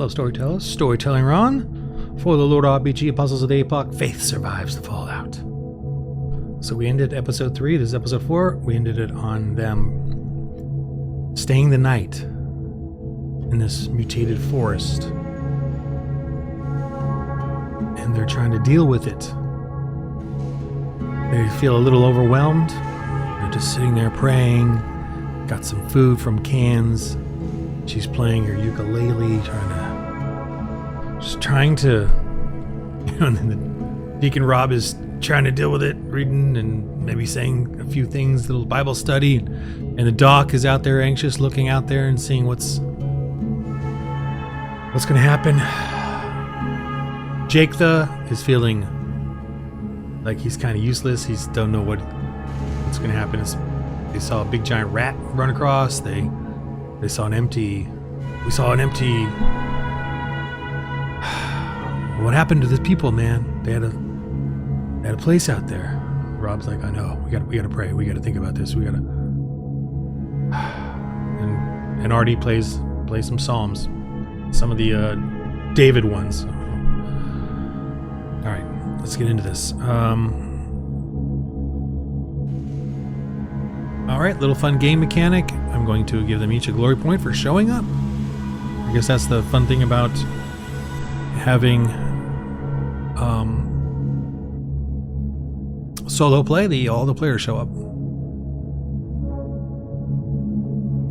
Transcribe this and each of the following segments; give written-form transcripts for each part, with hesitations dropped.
fellow storytellers. Storytelling Ron. For the Lord RPG Apostles of the Epoch, faith survives the fallout. So we ended episode 3. This is episode 4. We ended it on them staying the night in this mutated forest. And they're trying to deal with it. They feel a little overwhelmed. They're just sitting there praying. Got some food from cans. She's playing her ukulele, trying to, and then the Deacon Rob is trying to deal with it, reading and maybe saying a few things, little Bible study, and the doc is out there anxious, looking out there and seeing what's going to happen. Jake is feeling like he's kind of useless. He don't know what's going to happen. They saw a big giant rat run across. They saw an empty. We saw an empty. What happened to the people, man? They had a place out there. Rob's like, I know. We got to pray. We got to think about this. We got to. And Artie plays some psalms, some of the David ones. All right, let's get into this. All right, little fun game mechanic. I'm going to give them each a glory point for showing up. I guess that's the fun thing about having solo play. All the players show up.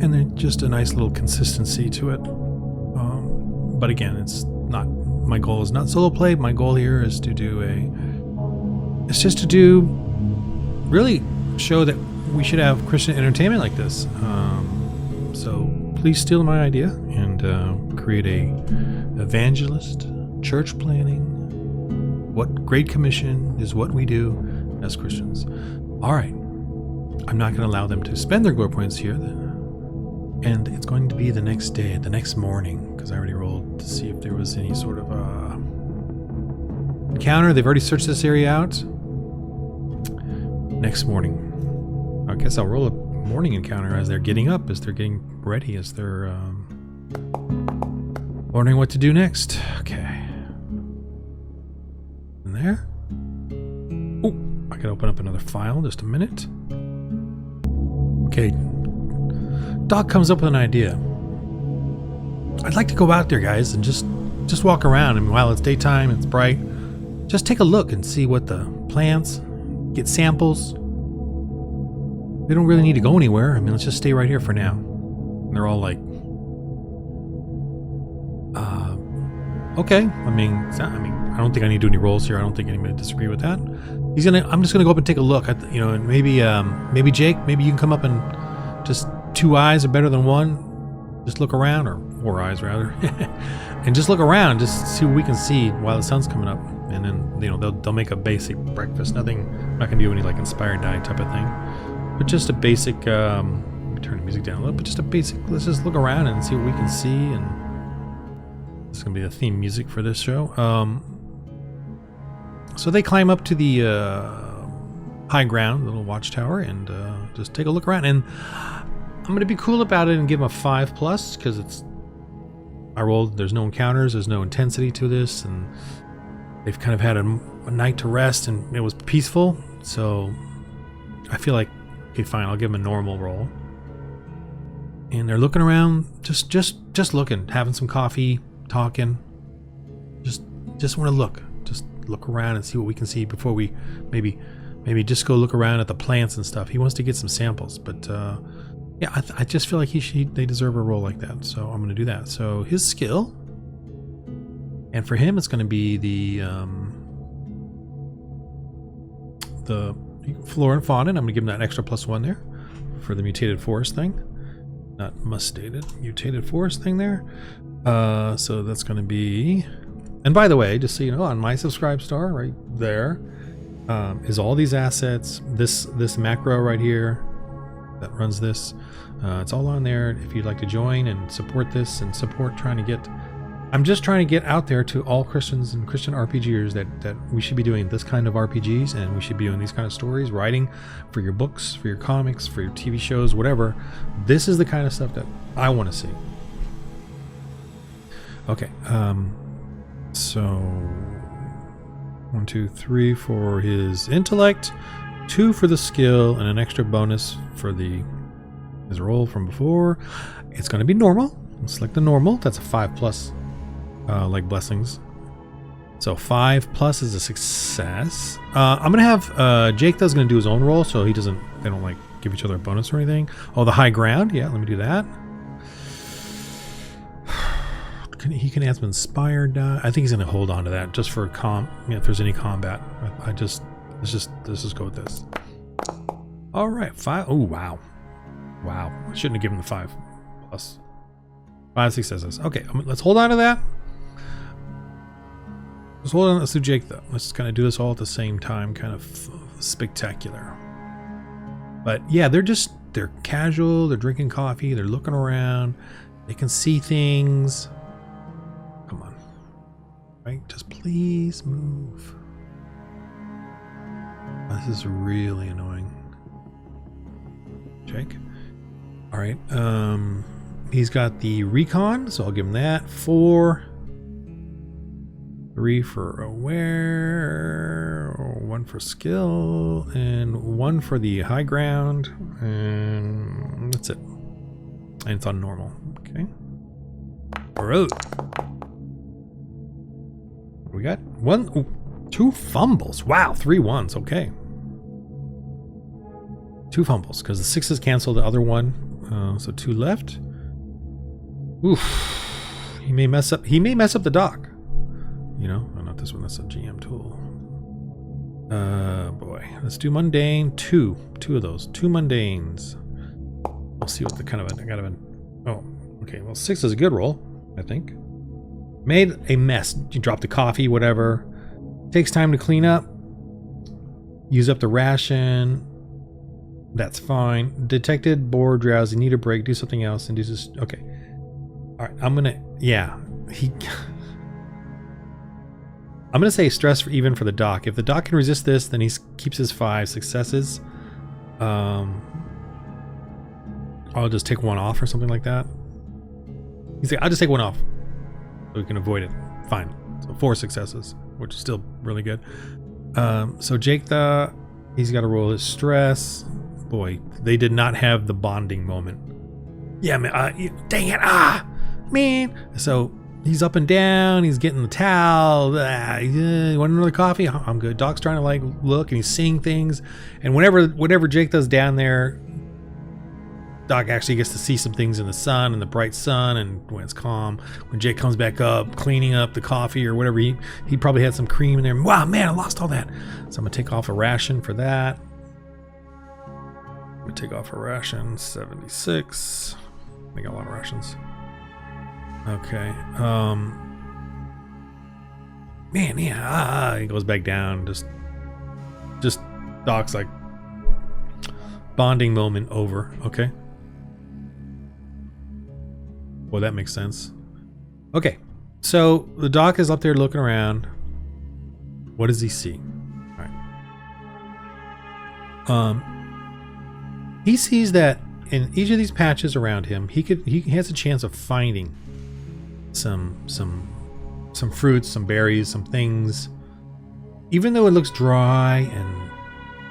And there's just a nice little consistency to it. But again, it's not, my goal is not solo play. My goal here is to really show that we should have Christian entertainment like this. So please steal my idea and create a evangelist, church planning. What Great Commission is what we do as Christians. All right. I'm not going to allow them to spend their glory points here. And it's going to be the next day, the next morning, because I already rolled to see if there was any sort of encounter. They've already searched this area out. Next morning. I guess I'll roll a morning encounter as they're getting up, as they're getting ready, as they're wondering what to do next. Okay. In there. Oh, I can open up another file. Just a minute. Okay. Doc comes up with an idea. I'd like to go out there, guys, and just walk around. And while it's daytime, it's bright. Just take a look and see what the plants, get samples. We don't really need to go anywhere. I mean, let's just stay right here for now. And they're all like, okay. I mean, I don't think I need to do any rolls here. I don't think anybody would disagree with that. I'm just gonna go up and take a look at, and maybe Jake, maybe you can come up and just 2 eyes are better than 1. Just look around, or 4 eyes rather, and just look around, just see what we can see while the sun's coming up. And then they'll make a basic breakfast. Nothing. I'm not gonna do any like inspired diet type of thing. But just a basic, turn the music down a little, but just a basic, let's just look around and see what we can see. And this is going to be the theme music for this show. So they climb up to the high ground, little watchtower, and just take a look around. And I'm going to be cool about it and give them a 5+, because I rolled, there's no encounters, there's no intensity to this, and they've kind of had a night to rest, and it was peaceful. So I feel like, okay, fine, I'll give them a normal roll. And they're looking around, just looking, having some coffee, talking. Just want to look. Just look around and see what we can see before we maybe just go look around at the plants and stuff. He wants to get some samples, but yeah, I just feel like they deserve a roll like that. So I'm going to do that. So his skill, and for him it's going to be the flora and fauna, and I'm going to give him that extra +1 there for the mutated forest thing. Not mustated, mutated forest thing there. So that's going to be... And by the way, just so you know, on my subscribe star right there is all these assets. This macro right here that runs this. It's all on there if you'd like to join and support this and support trying to get... I'm just trying to get out there to all Christians and Christian RPGers that we should be doing this kind of RPGs, and we should be doing these kind of stories, writing for your books, for your comics, for your TV shows, whatever. This is the kind of stuff that I want to see. Okay. So 1, 2, 3 for his intellect, 2 for the skill, and an extra bonus for his roll from before. It's going to be normal. Let's select the normal. That's a 5+, like blessings. So 5+ is a success. I'm gonna have Jake though is gonna do his own roll, so they don't like give each other a bonus or anything. Oh, the high ground. Yeah, let me do that. He can add some inspired die. I think he's gonna hold on to that just for if there's any combat. Let's just go with this. All right, 5. Oh wow, wow. I shouldn't have given the 5+. 5 successes. Okay, let's hold on to that. Let's hold on. Let's do Jake though. Let's kind of do this all at the same time, kind of spectacular. But yeah, they're casual. They're drinking coffee. They're looking around. They can see things. Come on, right? Just please move. Oh, this is really annoying. Jake. All right. He's got the recon, so I'll give him that. 4. 3 for aware, 1 for skill, and 1 for the high ground, and that's it. And it's on normal. Okay. All right. We got 2 fumbles. Wow, 3 1s. Okay. 2 fumbles because the 6s cancel the other one. So 2 left. Oof. He may mess up the dock. You know, oh, not this one. That's a GM tool. Boy, let's do mundane. 2 of those. 2 mundanes. We'll see what the kind of oh, okay. Well, 6 is a good roll, I think. Made a mess. You dropped the coffee, whatever. Takes time to clean up. Use up the ration. That's fine. Detected, bored, drowsy, need a break, do something else, and do this. Okay. All right. I'm gonna say stress even for the doc. If the doc can resist this, then he keeps his 5 successes. I'll just take 1 off or something like that. He's like, I'll just take 1 off, so we can avoid it. Fine. So 4 successes, which is still really good. So Jake, he's got to roll his stress. Boy, they did not have the bonding moment. Yeah, man. Dang it! Man. So. He's up and down. He's getting the towel. You want another coffee? I'm good. Doc's trying to like look, and he's seeing things. And whatever Jake does down there, Doc actually gets to see some things in the sun, in the bright sun, and when it's calm. When Jake comes back up, cleaning up the coffee or whatever, he probably had some cream in there. Wow, man, I lost all that. So I'm gonna take off a ration for that. I'm gonna take off a ration. 76. I got a lot of rations. Okay. Man, yeah. He goes back down. Just Doc's like bonding moment over. Okay. Well, that makes sense. Okay. So the Doc is up there looking around. What does he see? All right. He sees that in each of these patches around him, he has a chance of finding some fruits, some berries, some things. Even though it looks dry and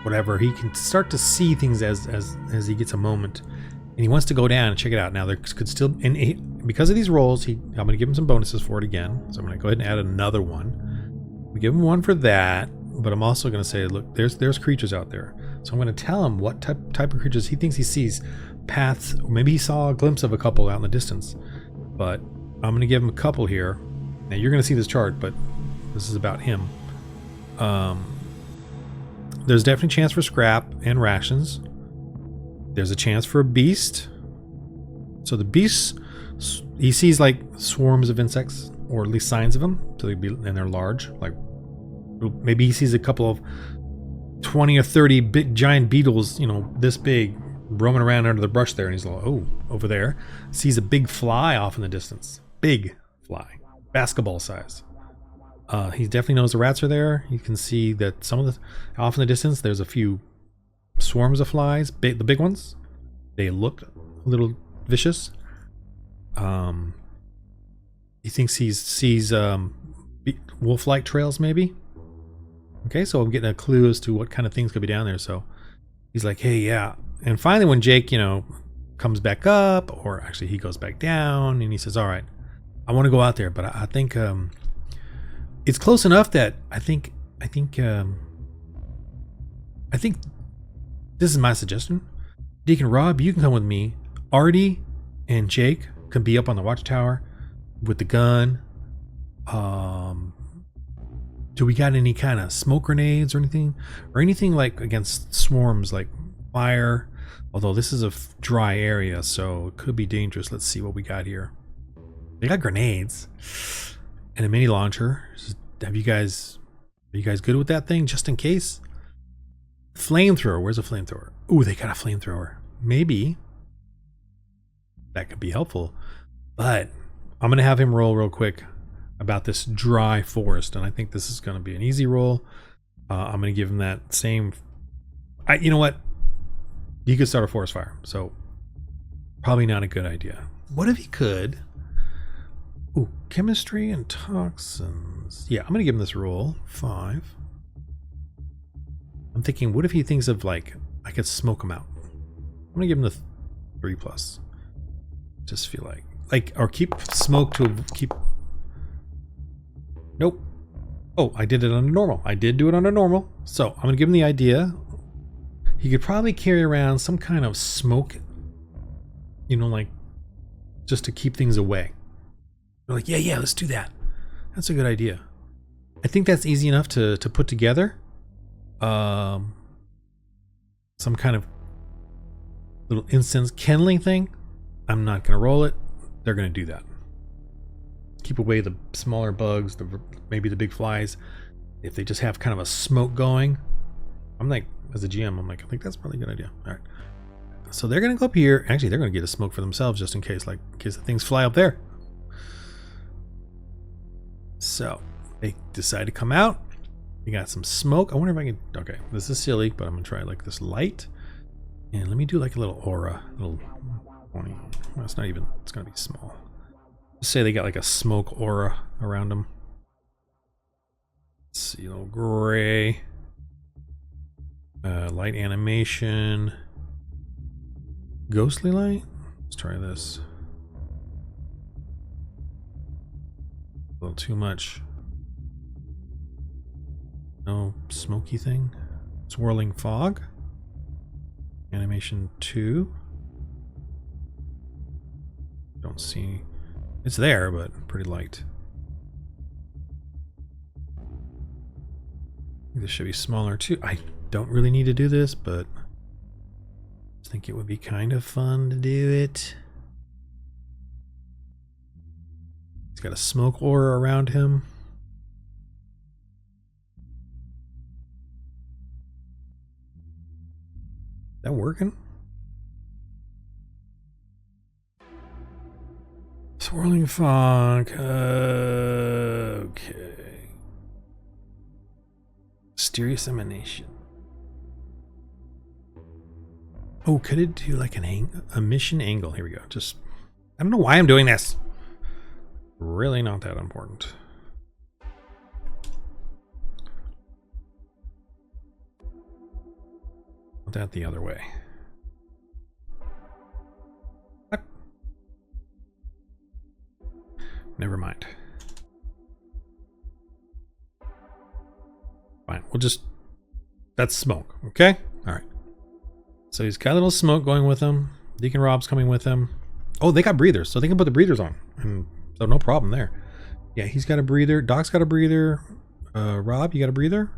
whatever, he can start to see things as he gets a moment, and he wants to go down and check it out. Now there could still, because of these rolls, I'm going to give him some bonuses for it again. So I'm going to go ahead and add another one. We give him 1 for that, but I'm also going to say, look, there's creatures out there. So I'm going to tell him what type of creatures he thinks he sees. Paths, maybe he saw a glimpse of a couple out in the distance, but I'm going to give him a couple here. Now you're going to see this chart, but this is about him. There's definitely a chance for scrap and rations. There's a chance for a beast. So the beast, he sees like swarms of insects, or at least signs of them. So and they're large. Like maybe he sees a couple of 20 or 30 big giant beetles, this big, roaming around under the brush there, and he's like, oh, over there. Sees a big fly off in the distance. Big fly, basketball size. He definitely knows the rats are there. You can see that off in the distance, there's a few swarms of flies, the big ones. They look a little vicious. He thinks he sees wolf-like trails, maybe. Okay, so I'm getting a clue as to what kind of things could be down there. So he's like, hey, yeah. And finally, when Jake, comes back up, or actually he goes back down, and he says, all right, I want to go out there, but I think it's close enough that I think this is my suggestion. Deacon Rob, you can come with me. Artie and Jake can be up on the watchtower with the gun. Do we got any kind of smoke grenades or anything? Or anything like against swarms, like fire? Although this is a dry area, so it could be dangerous. Let's see what we got here. They got grenades and a mini launcher. Are you guys good with that thing, just in case? Flamethrower. Where's a flamethrower? Ooh, they got a flamethrower. Maybe that could be helpful. But I'm going to have him roll real quick about this dry forest, and I think this is going to be an easy roll. I'm going to give him that same... you know what? He could start a forest fire, so probably not a good idea. What if he could... Ooh, chemistry and toxins. Yeah, I'm going to give him this roll. 5. I'm thinking, what if he thinks of, like, I could smoke him out? I'm going to give him the 3+. Just feel like, or keep smoke to keep... Nope. Oh, I did it under normal. I did do it under normal. So I'm going to give him the idea. He could probably carry around some kind of smoke, like just to keep things away. They're like, yeah, let's do that. That's a good idea. I think that's easy enough to put together. Some kind of little incense kindling thing. I'm not going to roll it. They're going to do that. Keep away the smaller bugs, maybe the big flies. If they just have kind of a smoke going, I'm like, as a GM, I'm like, I think that's probably a good idea. All right. So they're going to go up here. Actually, they're going to get a smoke for themselves just in case, the things fly up there. So they decide to come out. They got some smoke. I wonder if I can... Okay, this is silly, but I'm going to try this light. And let me do like a little aura. Well, it's not even... It's going to be small. Let's say they got like a smoke aura around them. Let's see, a little gray. Light animation. Ghostly light? Let's try this. A little too much. No smoky thing. Swirling fog. Animation 2. Don't see. It's there, but pretty light. This should be smaller too. I don't really need to do this, but I think it would be kind of fun to do it. He's got a smoke aura around him. That working? Swirling fog. Okay. Mysterious emanation. Oh, could it do like a mission angle? Here we go. Just, I don't know why I'm doing this. Really not that important. Put that the other way. What? Never mind. Fine, we'll just... That's smoke, okay? Alright. So he's got a little smoke going with him. Deacon Rob's coming with him. Oh, they got breathers, so they can put the breathers on. And so no problem there. Yeah, he's got a breather. Doc's got a breather. Rob, you got a breather?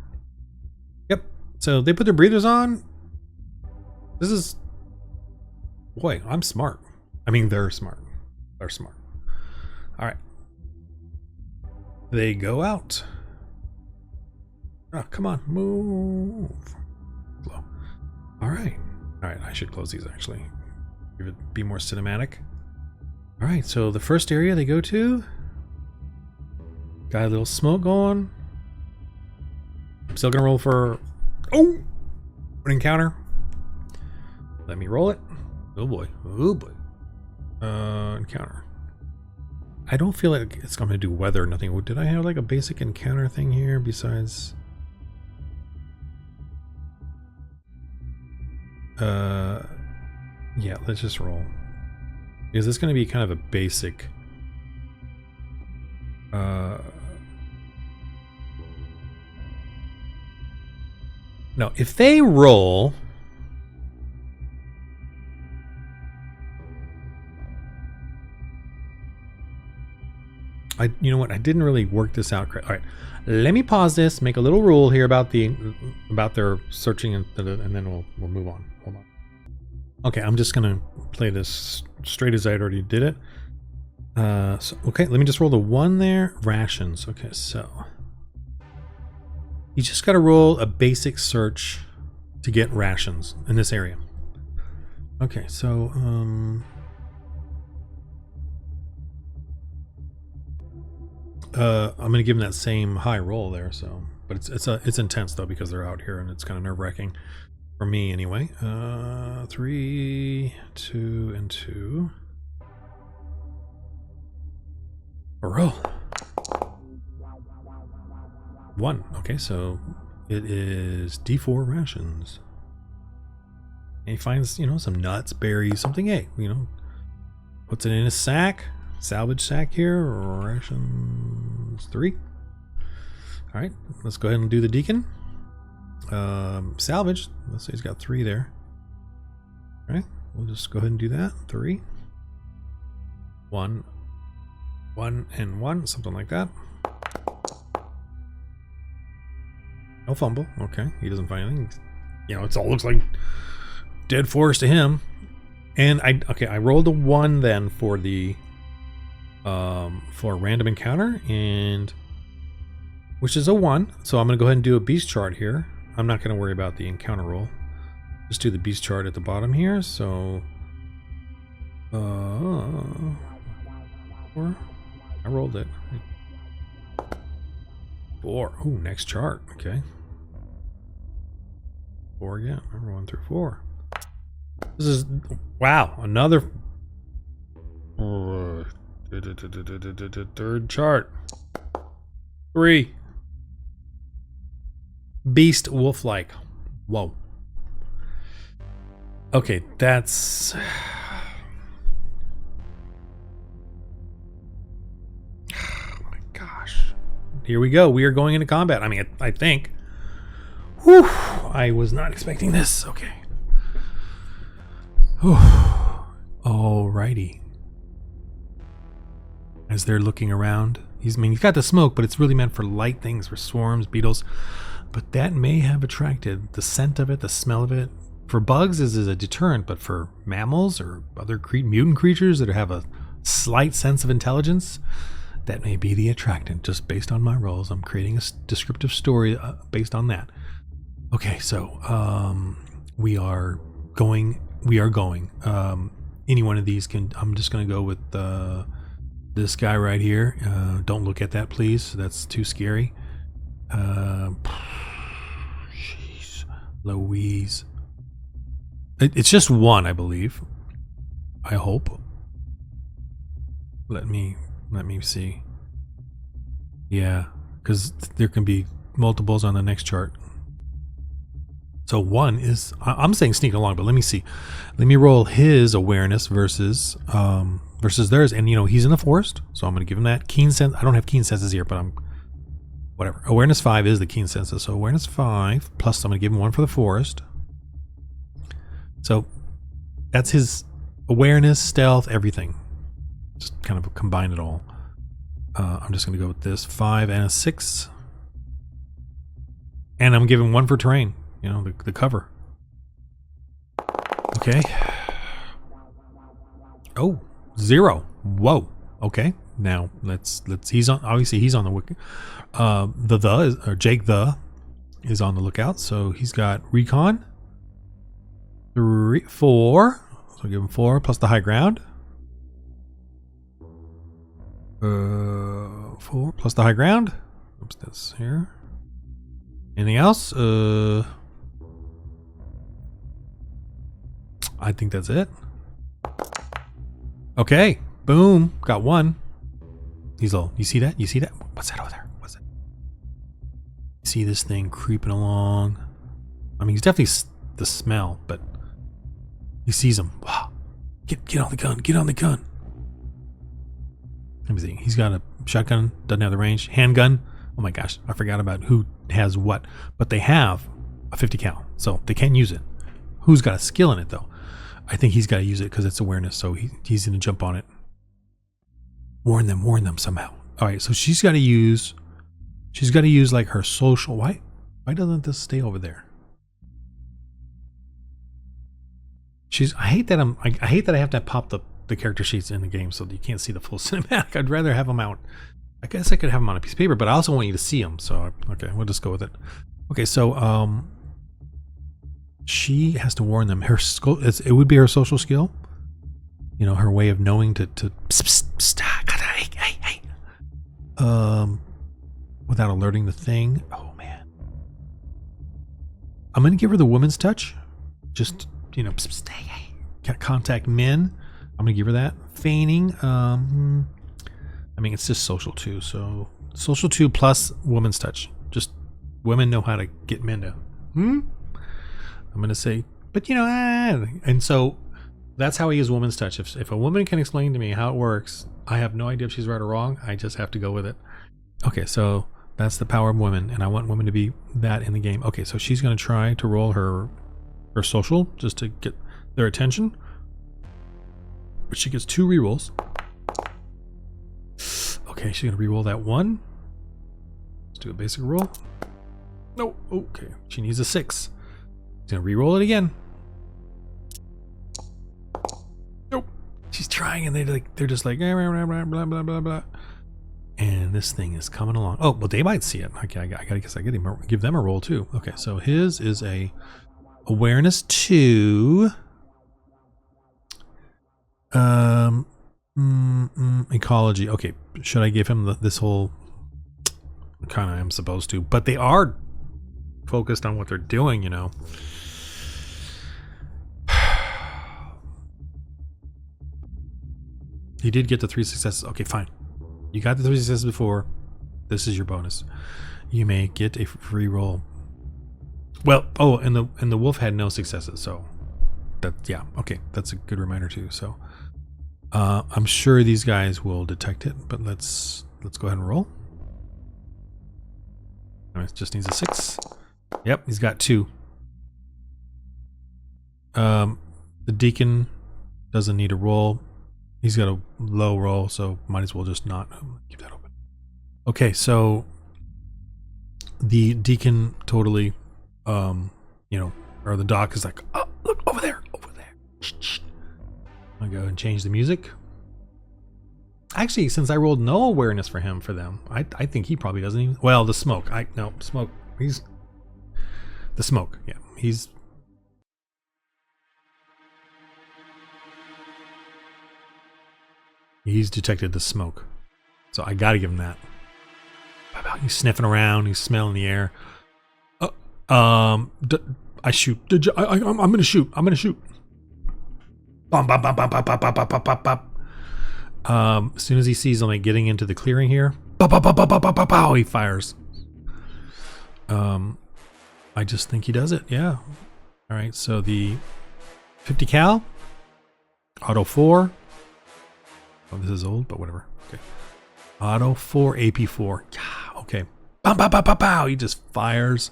Yep. So they put their breathers on. This is... Boy, I'm smart. I mean, they're smart. They're smart. Alright. They go out. Oh, come on. Move. Slow. Alright. Alright, I should close these actually. Give it be more cinematic. Alright, so the first area they go to. Got a little smoke going. I'm still gonna roll for... Oh! An encounter. Let me roll it. Oh boy. Oh boy. Encounter. I don't feel like it's going to do weather or nothing. Did I have like a basic encounter thing here besides? Yeah, let's just roll. Is this going to be kind of a basic? No, if they roll. You know what? I didn't really work this out correctly. All right, let me pause this. Make a little rule here about their searching, and then we'll move on. Hold on. Okay, I'm just gonna play this straight as I already did it. Okay, let me just roll the 1 there. Rations. Okay, so you just got to roll a basic search to get rations in this area. Okay, so I'm gonna give them that same high roll there. So, but it's intense though because they're out here and it's kind of nerve-wracking for me anyway. 3, 2, and 2. A roll. 1. Okay, so it is D4 rations. And he finds, some nuts, berries, something. Hey, puts it in his sack. Salvage sack here. Rations 3. All right, let's go ahead and do the deacon. Salvage. Let's say he's got 3 there. All right, we'll just go ahead and do that. 3. 1. 1 and 1, something like that. No fumble. Okay, he doesn't find anything. It all looks like dead forest to him. And I rolled a 1 then for the for a random encounter, and which is a 1. So I'm gonna go ahead and do a beast chart here. I'm not gonna worry about the encounter roll. Just do the beast chart at the bottom here. So 4. I rolled it. 4. Ooh, next chart. Okay. 4 again. Remember 1 through 4. This is wow. Another third chart. 3. Beast wolf-like. Whoa. Okay, that's. Here we go. We are going into combat. I mean, I think. Whew. I was not expecting this. Okay. Whew. Alrighty. As they're looking around, he's got the smoke, but it's really meant for light things, for swarms, beetles. But that may have attracted the scent of it, the smell of it. For bugs, this is a deterrent, but for mammals or other mutant creatures that have a slight sense of intelligence, that may be the attractant. Just based on my rolls, I'm creating a descriptive story based on that. Okay, so we are going. Any one of these can. I'm just going to go with this guy right here. Don't look at that, please. That's too scary. Jeez, Louise. It's just 1, I believe. I hope. Let me see. Yeah, because there can be multiples on the next chart. So 1 is, I'm saying sneak along, but let me see. Let me roll his awareness versus theirs. And he's in the forest, so I'm going to give him that keen sense. I don't have keen senses here, but whatever. Awareness 5 is the keen senses. So awareness 5 plus I'm going to give him 1 for the forest. So that's his awareness, stealth, everything. Just kind of combine it all. I'm just going to go with this 5 and a 6. And I'm giving 1 for terrain, the cover. Okay. Oh, 0. Whoa. Okay. Now let's he's on the wiki. Jake is on the lookout. So he's got recon 3, 4. So give him 4 plus the high ground. 4 plus the high ground. Oops, that's here. Anything else? I think that's it. Okay. Boom. Got 1. He's low. You see that? You see that? What's that over there? What's that? You see this thing creeping along? I mean, he's definitely the smell, but he sees him. Wow. Get on the gun. Get on the gun. Let me see. He's got a shotgun. Doesn't have the range. Handgun. Oh my gosh. I forgot about who has what. But they have a 50 cal. So they can use it. Who's got a skill in it, though? I think he's got to use it because it's awareness. So he's going to jump on it. Warn them somehow. All right. So she's got to use like her social. Why doesn't this stay over there? I hate that I have to pop the character sheets in the game so that you can't see the full cinematic. I'd rather have them out. I guess I could have them on a piece of paper, but I also want you to see them. So, okay, we'll just go with it. Okay, so she has to warn them. It would be her social skill. You know, her way of knowing to hey. Without alerting the thing. Oh man. I'm gonna give her the woman's touch. Just, you know, hey. Contact men. I'm gonna give her that. Feigning. I mean, it's just social 2. So social 2 plus woman's touch. Just women know how to get men to. I'm gonna say, but you know, and so that's how I use woman's touch. If a woman can explain to me how it works, I have no idea if she's right or wrong. I just have to go with it. Okay, so that's the power of women, and I want women to be that in the game. Okay, so she's gonna try to roll her social just to get their attention. But she gets 2 rerolls. Okay, she's gonna reroll that 1. Let's do a basic roll. No, okay. She needs a 6. She's gonna reroll it again. Nope. She's trying, and they're just like blah blah blah blah blah blah. And this thing is coming along. Oh, well, they might see it. Okay, I gotta give them a roll too. Okay, so his is a awareness 2. Ecology. Okay, should I give him this whole? Kind of am supposed to, but they are focused on what they're doing, you know. He did get the 3 successes. Okay, fine. You got the 3 successes before. This is your bonus. You may get a free roll. Well, oh, and the wolf had no successes, so yeah, okay, that's a good reminder too. So I'm sure these guys will detect it, but let's go ahead and roll. It just needs a 6. Yep, he's got 2. The deacon doesn't need a roll. He's got a low roll, so might as well just not keep that open. Okay, so the deacon totally, you know, or the doc is like, oh, look over there. I'll go and change the music. Actually, since I rolled no awareness for them, I think he probably doesn't even. Well, the smoke. Smoke. He's the smoke. Yeah, he's detected the smoke, so I gotta give him that. He's sniffing around. He's smelling the air. I shoot. I'm gonna shoot. Bum, bum, bum, bum, bum, bum, bum, bum, bum, bum. As soon as he sees them like getting into the clearing here, he fires. I just think he does it. Yeah. All right. So the 50 cal, auto 4. Oh, this is old, but whatever. Okay. Auto 4, AP4. Yeah. Okay. He just fires.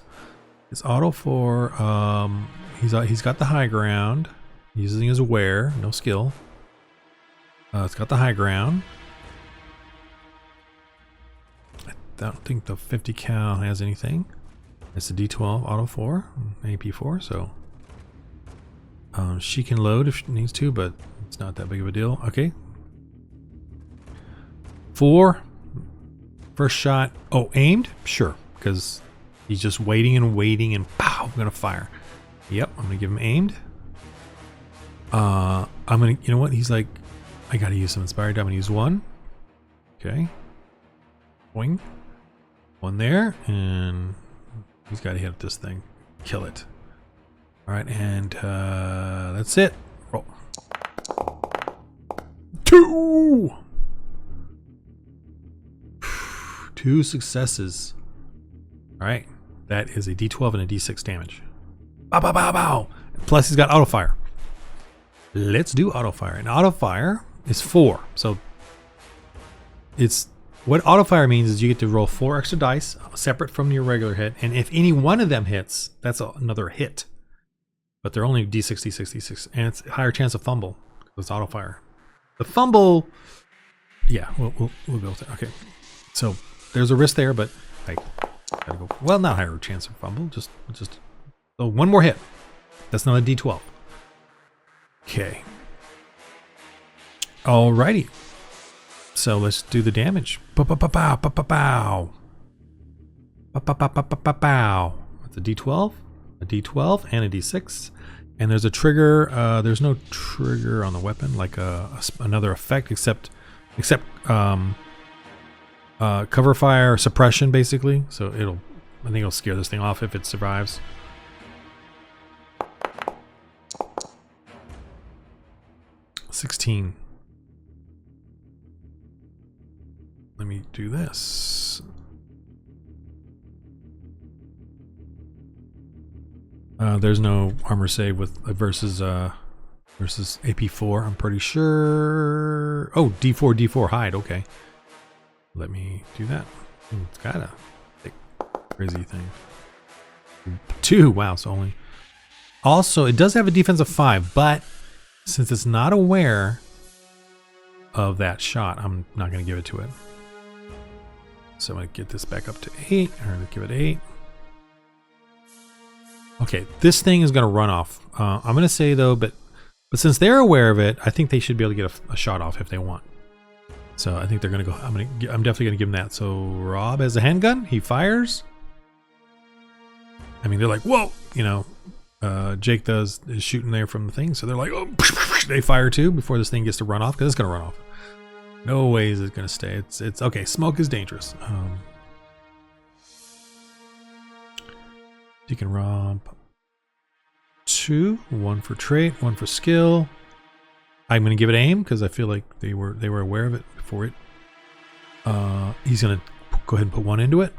It's auto 4. He's got the high ground. He's using his aware, no skill. It's got the high ground. I don't think the 50 cal has anything. It's a D12 auto 4, AP4, so she can load if she needs to, but it's not that big of a deal. Okay. 4. First shot. Oh, aimed? Sure, because he's just waiting and pow, I'm gonna fire. Yep, I'm gonna give him aimed. I'm gonna, you know what? He's like, I gotta use some inspired. I'm gonna use 1. Okay. Boing. 1 there, and he's gotta hit this thing. Kill it. Alright, and that's it. Roll. 2! 2 successes. All right. That is a D12 and a D6 damage. Bow, bow, bow, bow. Plus he's got auto fire. Let's do auto fire. And auto fire is 4. So it's what auto fire means is you get to roll 4 extra dice separate from your regular hit. And if any one of them hits, that's another hit. But they're only D6, D6, D6. And it's a higher chance of fumble. It's auto fire. The fumble, yeah, we'll go with it. Okay. So there's a risk there, but I gotta go. Well, not higher chance of fumble. Just so one more hit. That's not a D12. Okay. Alrighty. So let's do the damage. Pow, pow, pow, pow, pow, pow, pow. Pow, pow, pow, pow, pow, pow. That's a D12, a D12, and a D6. And there's a trigger. There's no trigger on the weapon, like another effect, except cover fire suppression, basically. So I think it'll scare this thing off if it survives. $16. Let me do this. There's no armor save with versus Ep4. I'm pretty sure. Oh, D4 hide. Okay. Let me do that. It's got a big, crazy thing. 2. Wow. So only. Also, it does have a defense of 5, but since it's not aware of that shot, I'm not going to give it to it. So I'm going to get this back up to 8. Or give it 8. Okay, this thing is going to run off. I'm going to say though, but since they're aware of it, I think they should be able to get a shot off if they want. So I think they're going to go. I'm definitely going to give them that. So Rob has a handgun. He fires. I mean, they're like, whoa, you know. Jake is shooting there from the thing, so they're like, oh, they fire too before this thing gets to run off, because it's going to run off. No ways it's going to stay. It's okay. Smoke is dangerous. You can rob 2, 1 for trait, 1 for skill. I'm going to give it aim because I feel like they were aware of it before it. He's going to go ahead and put 1 into it.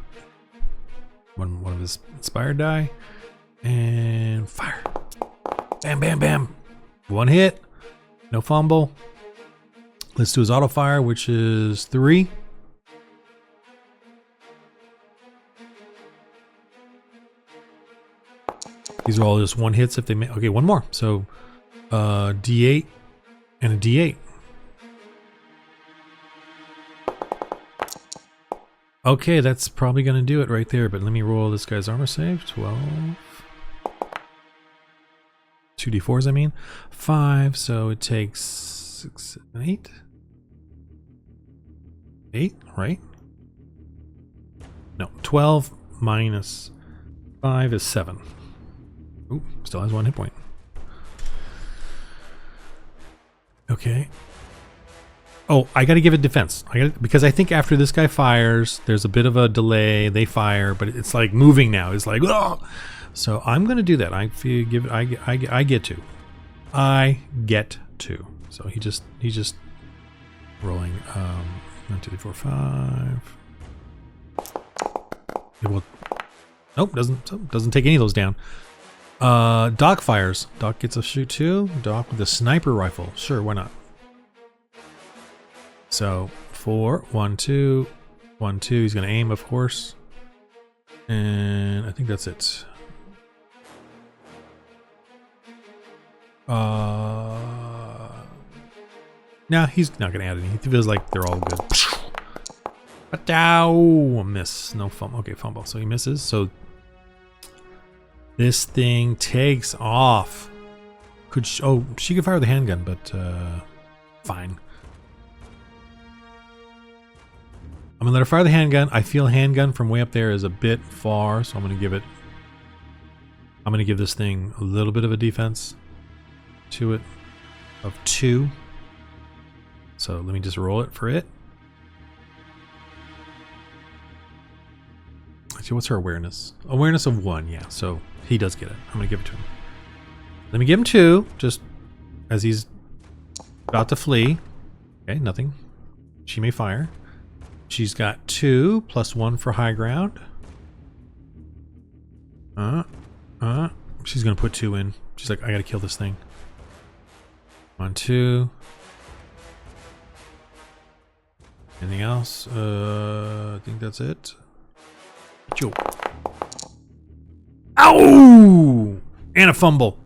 One of his inspired die. And fire. Bam, bam, bam. 1 hit. No fumble. Let's do his auto fire, which is 3. These are all just 1 hits if they make. Okay, 1 more. So D8 and a D8. Okay, that's probably going to do it right there. But let me roll this guy's armor save. 12. 2 D4s, I mean. 5, so it takes 6, 7, 8. 8, right? No, 12 minus 5 is 7. Ooh, still has 1 hit point. Okay. Oh, I got to give it defense. Because I think after this guy fires, there's a bit of a delay. They fire, but it's like moving now. It's like, oh. So I'm going to do that. I get to. I get to. So he just rolling 1, 2, 3, 4, 5. It will. Nope, doesn't take any of those down. Doc fires. Doc gets a shoot too. Doc with a sniper rifle. Sure, why not? So 4, 1, 2, 1, 2. He's gonna aim, of course. And I think that's it. Nah, he's not gonna add any. He feels like they're all good. But ow, a miss. No fumble. Okay, fumble. So he misses. So this thing takes off. She could fire the handgun, but fine. I'm gonna let her fire the handgun. I feel handgun from way up there is a bit far, so I'm gonna give this thing a little bit of a defense to it of 2. So let me just roll it for it. Actually, what's her awareness? Awareness of 1, yeah. So he does get it. I'm gonna give it to him. Let me give him 2, just as he's about to flee. Okay, nothing. She may fire. She's got 2 plus 1 for high ground. She's gonna put 2 in. She's like, I gotta kill this thing. 1, 2. Anything else? I think that's it. Joe. Ow! And a fumble.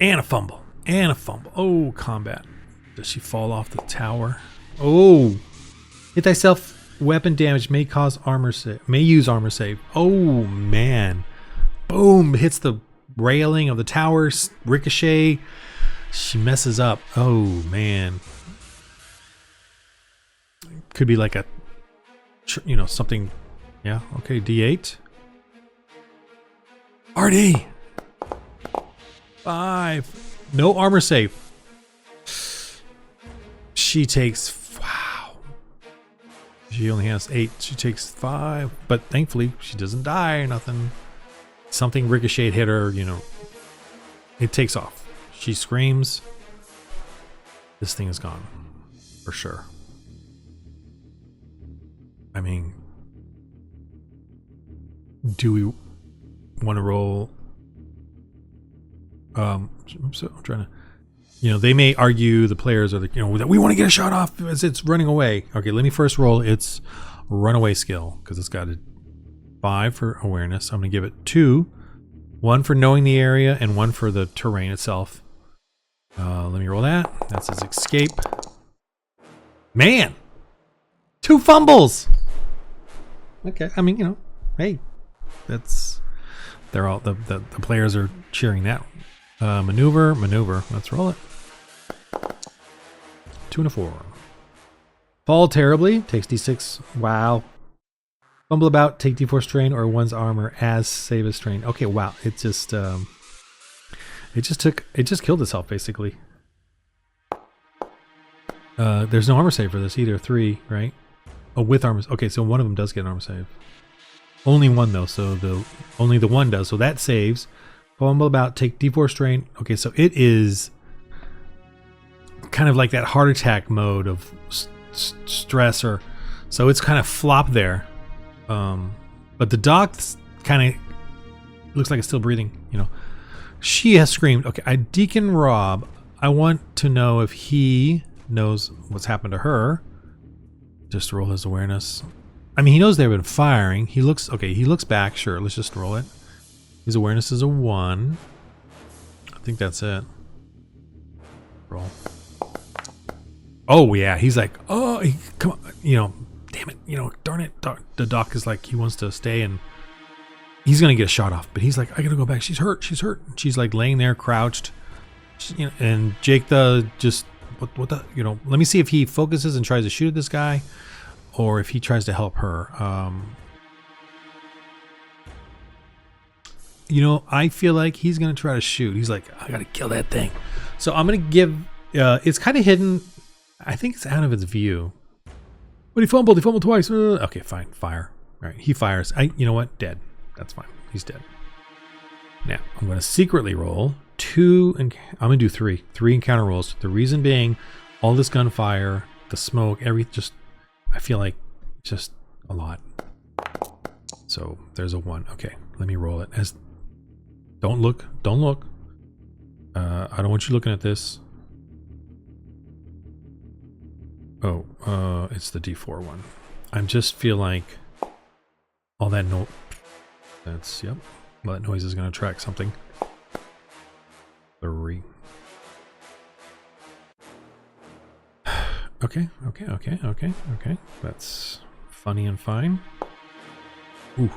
And a fumble. And a fumble. Oh, combat. Does she fall off the tower? Oh. Hit thyself. Weapon damage may cause armor save. May use armor save. Oh, man. Boom. Hits the railing of the tower. Ricochet. She messes up. Oh, man. Could be like a, you know, something. Yeah. Okay. D8. RD. 5. No armor save. She takes, wow. She only has 8. She takes 5. But thankfully, she doesn't die or nothing. Something ricochet hit her, you know. It takes off. She screams. This thing is gone. For sure. I mean, do we want to roll? I'm trying to, you know, they may argue, the players are the, you know, that we want to get a shot off as it's running away. Okay, let me first roll its runaway skill because it's got a 5 for awareness. I'm going to give it 2, 1 for knowing the area and 1 for the terrain itself. Let me roll that. That says escape. Man, 2 fumbles. Okay, I mean, you know, hey, that's, they're all, the players are cheering that. Maneuver. Let's roll it. 2 and a 4. Fall terribly. Takes D6. Wow. Fumble about. Take D4 strain or one's armor as save a strain. Okay. Wow. It just killed itself basically. There's no armor save for this either. 3, right? Oh, with armor. Okay, so one of them does get an armor save. Only one though, so only the one does. So that saves. Fumble about, take D4 strain. Okay, so it is kind of like that heart attack mode of stress, or so it's kind of flopped there. But the doc kind of looks like it's still breathing. You know, she has screamed. Okay, Deacon Rob. I want to know if he knows what's happened to her. Just roll his awareness. I mean, he knows they've been firing. He looks okay. He looks back. Sure, let's just roll it. His awareness is a 1. I think that's it. Roll. Oh yeah, he's like, oh, come on, you know, damn it, you know, darn it. The doc is like, he wants to stay and he's gonna get a shot off, but he's like, I gotta go back. She's hurt. She's like laying there, crouched. You know, and Jake just what the, you know, let me see if he focuses and tries to shoot at this guy, or if he tries to help her. You know, I feel like he's going to try to shoot. He's like, I got to kill that thing. So I'm going to give, it's kind of hidden. I think it's out of its view. But he fumbled twice. Okay, fine. Fire. All right, he fires. You know what? Dead. That's fine. He's dead. Now, I'm going to secretly roll 2, and I'm going to do 3. 3 encounter rolls. The reason being, all this gunfire, the smoke, I feel like just a lot. So there's a 1. Okay, let me roll it. Don't look. I don't want you looking at this. Oh, it's the D4 one. I just feel like all that yep. Well, that noise is going to attract something. 3. Okay. That's funny and fine. Ooh.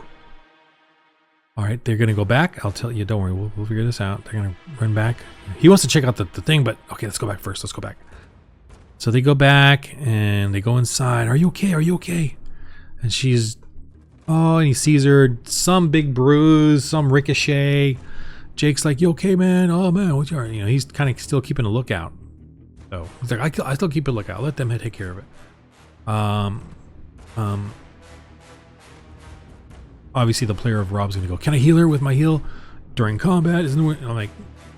All right, they're going to go back. I'll tell you, don't worry, we'll figure this out. They're going to run back. He wants to check out the thing, but okay, let's go back first. Let's go back. So they go back and they go inside. Are you okay? And she's, and he sees her, some big bruise, some ricochet. Jake's like, you okay, man? Oh, man, what's your, you know, he's kind of still keeping a lookout. So he's like, I still keep a lookout. Let them take care of it. Obviously, the player of Rob's going to go, can I heal her with my heal during combat? Isn't it? I'm like,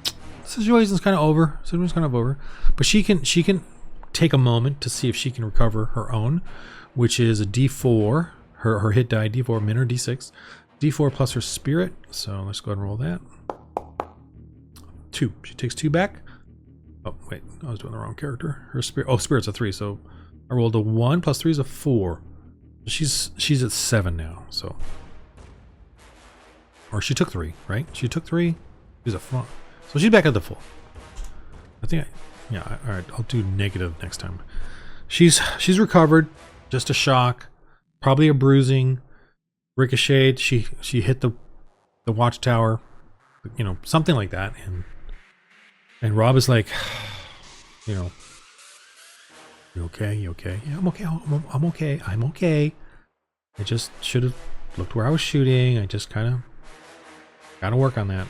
the situation's kind of over. But she can take a moment to see if she can recover her own, which is a D4. Her hit die, D4 min or D6. D4 plus her spirit. So let's go ahead and roll that. 2. She takes 2 back. Oh, wait. I was doing the wrong character. Her spirit. Oh, spirit's a 3. So I rolled a 1 plus 3 is a 4. She's at 7 now. So. Or she took 3, right? She took 3. She's a 4. So she's back at the full. I think yeah, all right. I'll do negative next time. She's recovered. Just a shock. Probably a bruising. Ricocheted. She hit the watchtower. You know, something like that. And Rob is like, you know, you okay? You okay? Yeah, I'm okay. I'm okay. I'm okay. I just should have looked where I was shooting. I just kind of gotta work on that.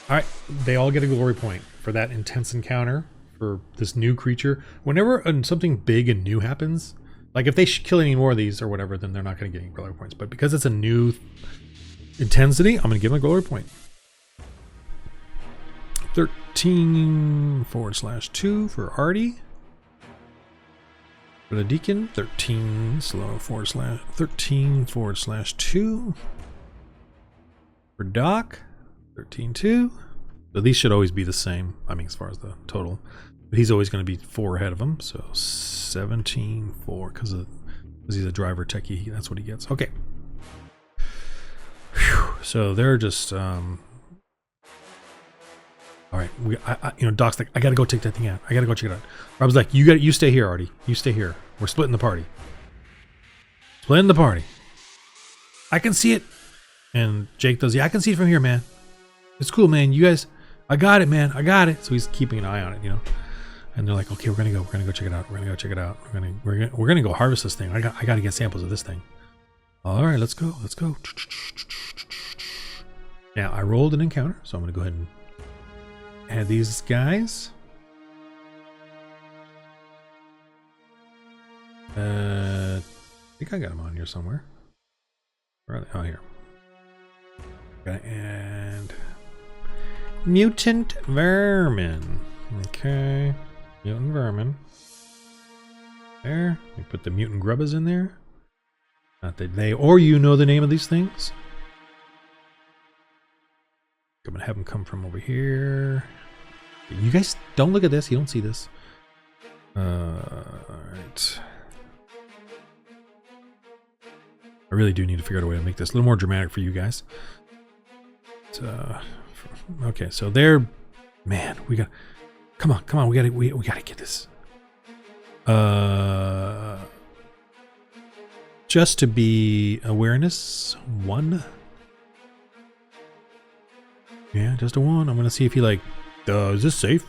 All right, they all get a glory point for that intense encounter for this new creature. Whenever something big and new happens, like if they kill any more of these or whatever, then they're not going to get any glory points. But because it's a new intensity, I'm going to give them a glory point. 13/2 for Artie. For the Deacon, 13/2. For Doc, 13/2. So these should always be the same. I mean, as far as the total. But he's always going to be 4 ahead of him. So 17/4 because he's a driver techie. That's what he gets. Okay. Whew. So they're just... all right. You know, Doc's like, I got to go take that thing out. I got to go check it out. Rob's like, you stay here, Artie. You stay here. We're splitting the party. Splitting the party. I can see it. And Jake does, yeah, I can see it from here, man. It's cool, man. You guys, I got it, man. I got it. So he's keeping an eye on it, you know. And they're like, okay, we're gonna go check it out. We're gonna go harvest this thing. I got to get samples of this thing. All right, let's go. Now I rolled an encounter, so I'm gonna go ahead and add these guys. I think I got them on here somewhere. Where are they? Oh, here. And mutant vermin. Okay, mutant vermin. There. We put the mutant grubbas in there. Not that they or you know the name of these things. I'm gonna have them come from over here. You guys don't look at this. You don't see this. Alright. I really do need to figure out a way to make this a little more dramatic for you guys. Okay, so they're... Man, we got... Come on, we gotta get this. Just to be awareness, 1. Yeah, just a 1. I'm gonna see if he like... is this safe?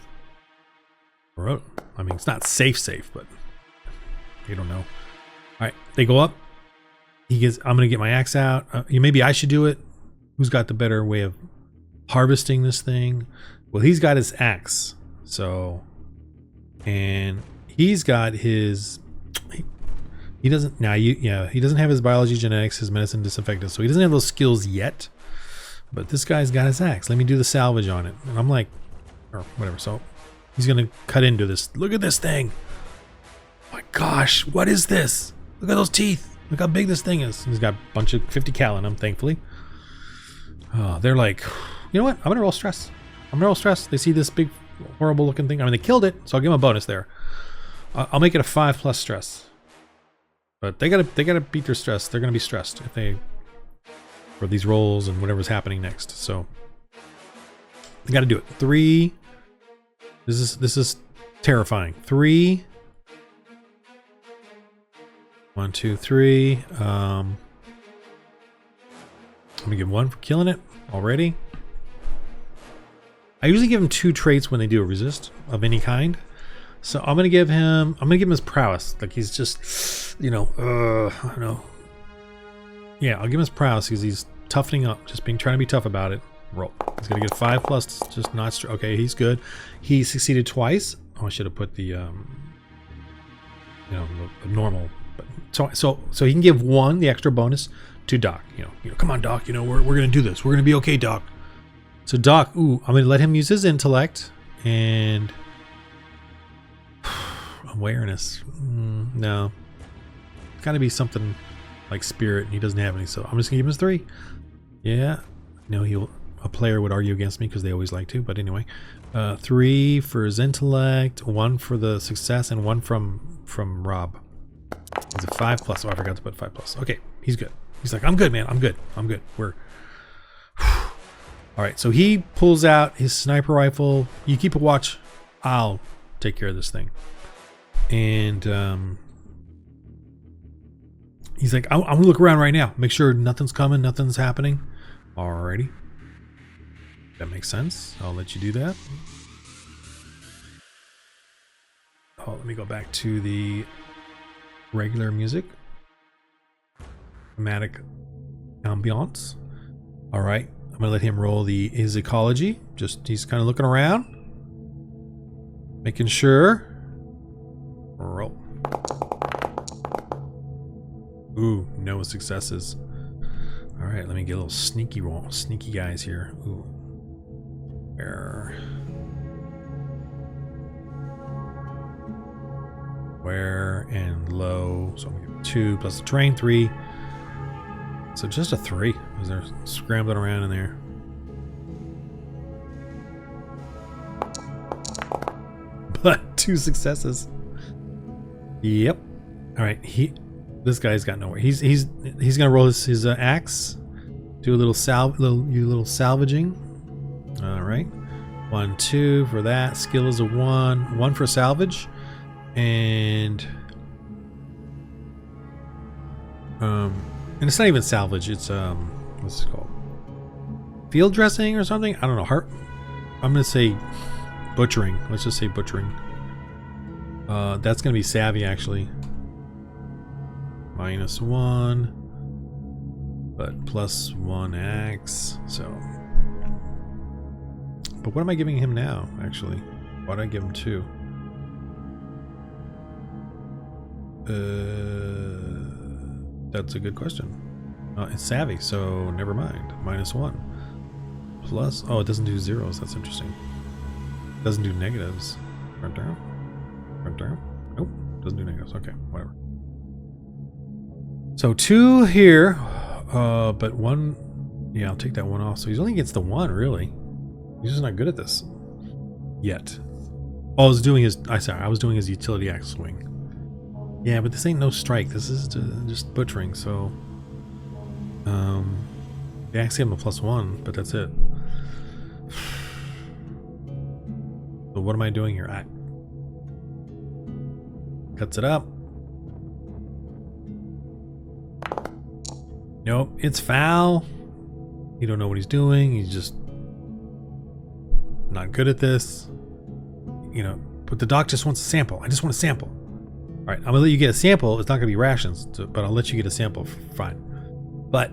Or, I mean, it's not safe, but... You don't know. Alright, they go up. He gets... I'm gonna get my axe out. Maybe I should do it. Who's got the better way of harvesting this thing? Well, he's got his axe. So, and he's got his, he doesn't, now he doesn't have his biology, genetics, his medicine, disinfectant. So he doesn't have those skills yet, but this guy's got his axe. Let me do the salvage on it. And I'm like, or whatever. So he's going to cut into this. Look at this thing. Oh my gosh, what is this? Look at those teeth. Look how big this thing is. He's got a bunch of 50 cal in them, thankfully. Oh, they're like, you know what? I'm going to roll stress. They see this big, horrible looking thing. I mean, they killed it, so I'll give them a bonus there. I'll make it a 5+ stress. But they gotta beat their stress. They're gonna be stressed if they for these rolls and whatever's happening next. So they gotta do it. 3. This is terrifying. 3. 1, 2, 3. I'm gonna give 1 for killing it already. I usually give him 2 traits when they do a resist of any kind. So I'm gonna give him his prowess. Like he's just, you know, I don't know. Yeah, I'll give him his prowess because he's toughening up, just trying to be tough about it. Roll. He's gonna get 5+, just not okay. He's good. He succeeded twice. Oh, I should have put the, you know, the normal. But so he can give 1, the extra bonus, to Doc. You know, come on, Doc. You know, we're gonna do this. We're gonna be okay, Doc. So Doc, I'm gonna let him use his intellect, and Awareness. No. It's got to be something like spirit, and he doesn't have any, so I'm just gonna give him his 3. Yeah. No, a player would argue against me because they always like to, but anyway. 3 for his intellect, 1 for the success, and 1 from Rob. He's a 5+. Oh, I forgot to put 5+. Okay, he's good. He's like, I'm good, man. I'm good. We're all right. So he pulls out his sniper rifle. You keep a watch. I'll take care of this thing. And he's like, I'm gonna look around right now, make sure nothing's coming, nothing's happening. Alrighty, that makes sense. I'll let you do that. Oh, let me go back to the regular music. Thematic ambiance. All right, I'm gonna let him roll his ecology. He's kind of looking around, making sure. Roll. Ooh, no successes. All right, let me get a little sneaky roll. Sneaky guys here. Ooh. Where and low. So I'm gonna give 2 plus the terrain 3. So just a 3 because they're scrambling around in there. But 2 successes. Yep. All right. This guy's got nowhere. He's gonna roll his axe. Do a little salvaging. All right. 1, 2 for that. Skill is a 1. 1 for salvage. And it's not even salvage. It's what's it called? Field dressing or something? I don't know. I'm gonna say butchering. Let's just say butchering. That's gonna be savvy actually. -1, but +1 axe. So, but what am I giving him now? Actually, why did I give him 2? That's a good question. It's savvy, so never mind. -1 plus. Oh, it doesn't do zeros. That's interesting. It doesn't do negatives. Front down. Nope, doesn't do negatives. Okay, whatever. So 2 here, but 1. Yeah, I'll take that 1 off. So he's only against the 1, really. He's just not good at this yet. Oh, I was doing his utility axe swing. Yeah, but this ain't no strike. This is just butchering. So, they actually have him a +1, but that's it. So what am I doing here? Cuts it up. Nope, it's foul. You don't know what he's doing. He's just not good at this. You know, but the doc just wants a sample. I just want a sample. All right, I'm gonna let you get a sample. It's not gonna be rations, but I'll let you get a sample. Fine. But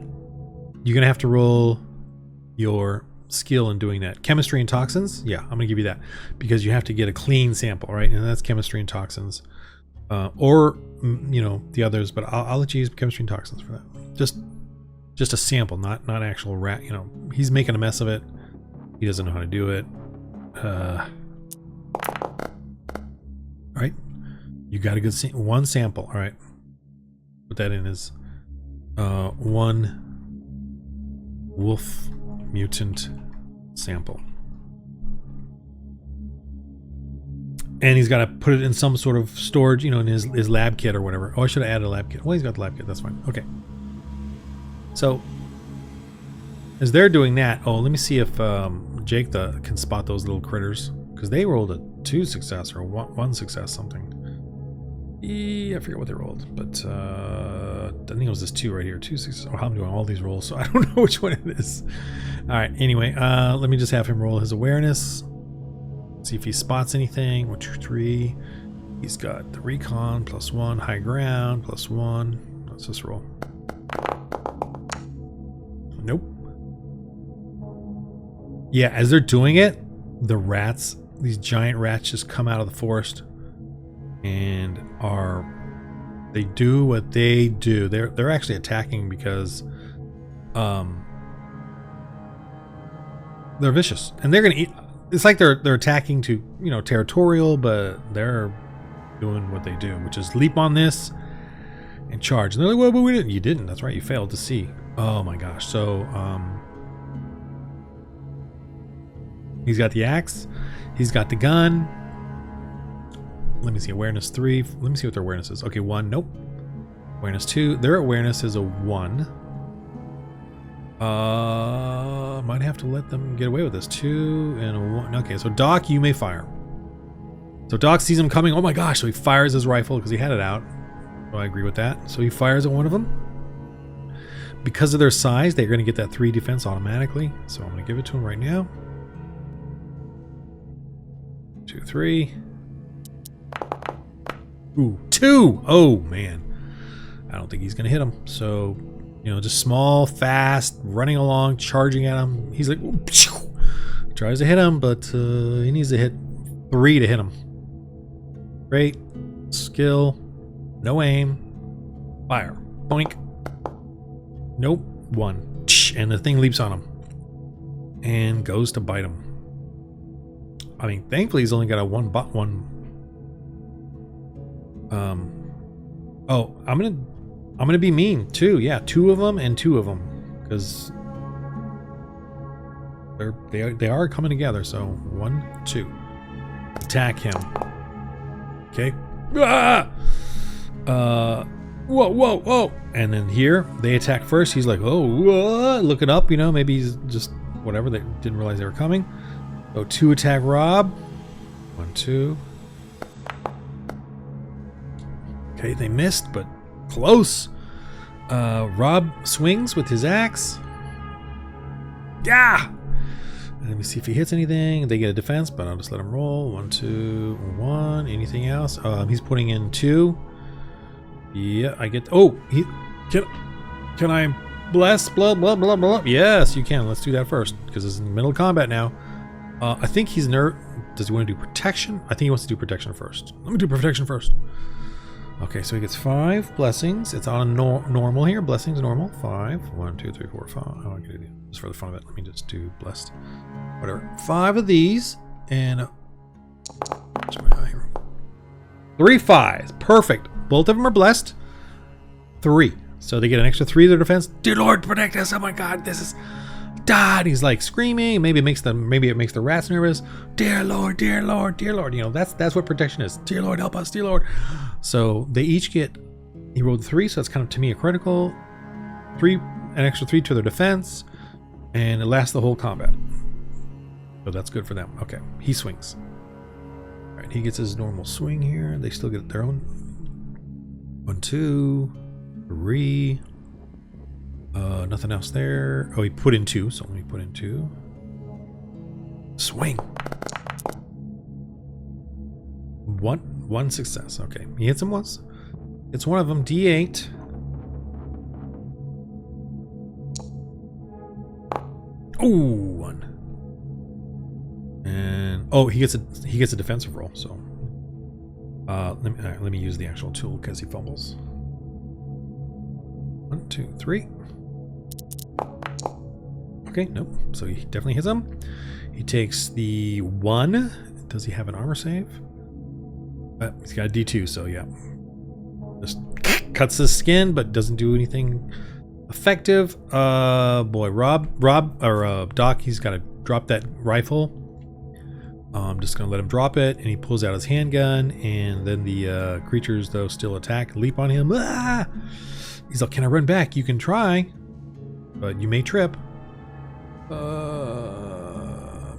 you're gonna have to roll your skill in doing that. Chemistry and toxins. Yeah, I'm gonna give you that because you have to get a clean sample, right? And that's chemistry and toxins, or you know the others. But I'll let you use chemistry and toxins for that. Just a sample, not actual rat. You know, he's making a mess of it. He doesn't know how to do it. All right, you got a good one sample. All right, put that in as 1 wolf mutant sample, and he's got to put it in some sort of storage, you know, in his lab kit or whatever. Oh, I should have added a lab kit. Well, he's got the lab kit. That's fine. Okay. So, as they're doing that, let me see if Jake can spot those little critters, because they rolled a 2 success or 1 success something. I forget what they rolled, but I think it was this 2 right here, 2 success. Oh, I'm doing all these rolls, so I don't know which one it is. All right. Anyway, let me just have him roll his awareness. See if he spots anything. 1, 2, 3. He's got the recon +1, high ground +1. Let's just roll. Nope. Yeah, as they're doing it, the rats, these giant rats, just come out of the forest and they do what they do. They're actually attacking because they're vicious and they're gonna eat. It's like they're attacking to, you know, territorial, but they're doing what they do, which is leap on this and charge. And they're like, well, but we didn't. You didn't. That's right. You failed to see. Oh my gosh. So, he's got the axe. He's got the gun. Let me see. Awareness 3. Let me see what their awareness is. Okay, 1. Nope. Awareness 2. Their awareness is a 1. Might have to let them get away with this. 2 and a 1. Okay, so Doc, you may fire. So Doc sees him coming. Oh my gosh. So he fires his rifle because he had it out. So I agree with that. So he fires at one of them. Because of their size, they're going to get that 3 defense automatically. So I'm going to give it to him right now. 2, 3. Ooh, 2! Oh, man. I don't think he's going to hit him. So, you know, just small, fast, running along, charging at him. He's like, tries to hit him, but he needs to hit 3 to hit him. Great. Skill. No aim. Fire. Boink. Nope. 1. And the thing leaps on him. And goes to bite him. I mean, thankfully he's only got a one. Oh, I'm gonna be mean too. Yeah, 2 of them and 2 of them, because they are coming together. So 1, 2, attack him. Okay. Ah! Whoa! And then here they attack first. He's like, oh, looking up. You know, maybe he's just whatever. They didn't realize they were coming. So 2 attack Rob. 1, 2. Okay, they missed, but close. Rob swings with his axe. Yeah! And let me see if he hits anything. They get a defense, but I'll just let him roll. 1, 2, 1. Anything else? He's putting in 2. Yeah, I get. Oh, can I bless? Blah blah blah blah. Yes, you can. Let's do that first because it's in the middle of combat now. I think he's Does he want to do protection? I think he wants to do protection first. Let me do protection first. Okay, so he gets 5 blessings. It's on normal here. Blessings normal. 5. 1, 2, 3, 4, 5. Oh, I get it. Just for the fun of it. Let me just do blessed. Whatever. 5 of these and 3 5s. Perfect. Both of them are blessed. 3. So they get an extra 3 to their defense. Dear Lord, protect us. Oh my God, this is God. He's like screaming. Maybe it makes the rats nervous. Dear Lord, dear Lord, dear Lord. You know, that's what protection is. Dear Lord, help us, dear Lord. So they each get, he rolled 3, so that's kind of to me a critical. 3, an extra 3 to their defense, and it lasts the whole combat. So that's good for them. Okay, he swings. All right, he gets his normal swing here. They still get their own. 1, 2, 3. Nothing else there. Oh, he put in 2, so let me put in 2. Swing. 1 success. Okay, he hits him once. It's one of them. D8. Ooh, 1. And oh, he gets a defensive roll. So let me use the actual tool because he fumbles. 1, 2, 3. Okay, nope. So he definitely hits him. He takes the 1. Does he have an armor save? He's got a D2, so yeah. Just cuts his skin, but doesn't do anything effective. Boy, Doc, he's got to drop that rifle. I'm just gonna let him drop it, and he pulls out his handgun, and then the creatures though still attack, leap on him. Ah! He's like, "Can I run back? You can try, but you may trip."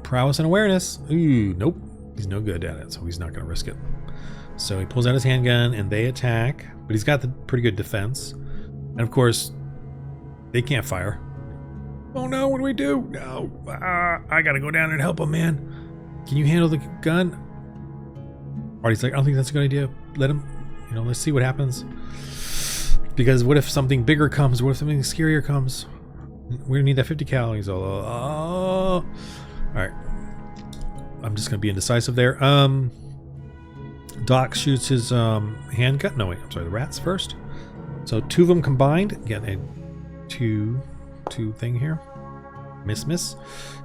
Prowess and awareness. Ooh, nope. He's no good at it, so he's not gonna risk it. So he pulls out his handgun, and they attack, but he's got the pretty good defense, and of course, they can't fire. Oh no! What do we do? No, I gotta go down and help him, man. Can you handle the gun? Marty's like, I don't think that's a good idea. Let him, let's see what happens. Because what if something bigger comes? What if something scarier comes? We need that 50 cal. He's all, all right. I'm just gonna be indecisive there. Doc shoots his handgun. No, wait, I'm sorry, the rats first. So 2 of them combined. Get a 2 thing here. Miss.